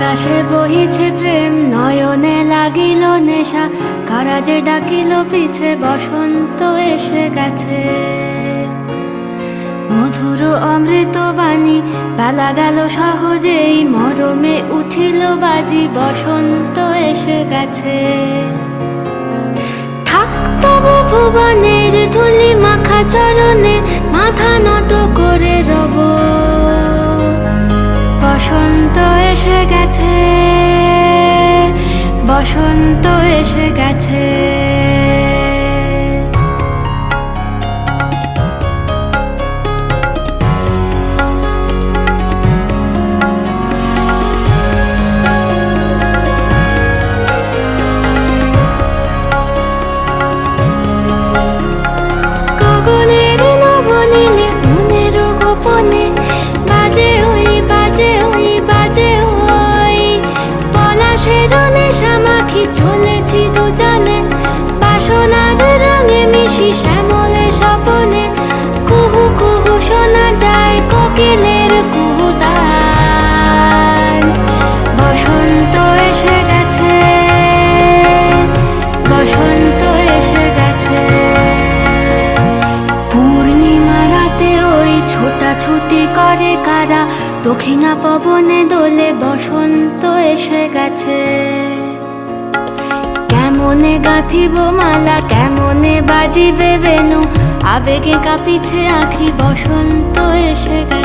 পলাশে বহিছে প্রেম, নয়নে লাগিল নেশা, কারাজে ডাকিল পিছে, বসন্ত এসে গেছে। মধুর অমৃত বাণী, বেলা গেল সহজেই, মরমে উঠিল বাজি, বসন্ত এসে গেছে। থাক তবু ভুবনের ধুলি মাখা চরণে, মাথা নত করে রব, বসন্ত এসে গেছে, বসন্ত এসে গেছে। গগনের নবনীলে মনের গোপনে, বাজে ওই বাজে ওই বাজে ওই, পলাশের নেশা মাখি চলেছি দুজনে, বাসনার রঙে মিশি শ্যামলে স্বপনে, কুহু কুহু শোনা যায় কোকিলের কুহুতান। বসন্ত এসে গেছে, বসন্ত এসে গেছে। পূর্ণিমা রাতে ওই ছোটাছুটি করে কারা, দক্ষিণা পবনে দোলে, বসন্ত এসে গেছে। কেমনে গাঁথিব মালা, কেমনে বাজিবে বেনু, আবেগে কাঁপিছে আঁখি, বসন্ত এসে গেছে।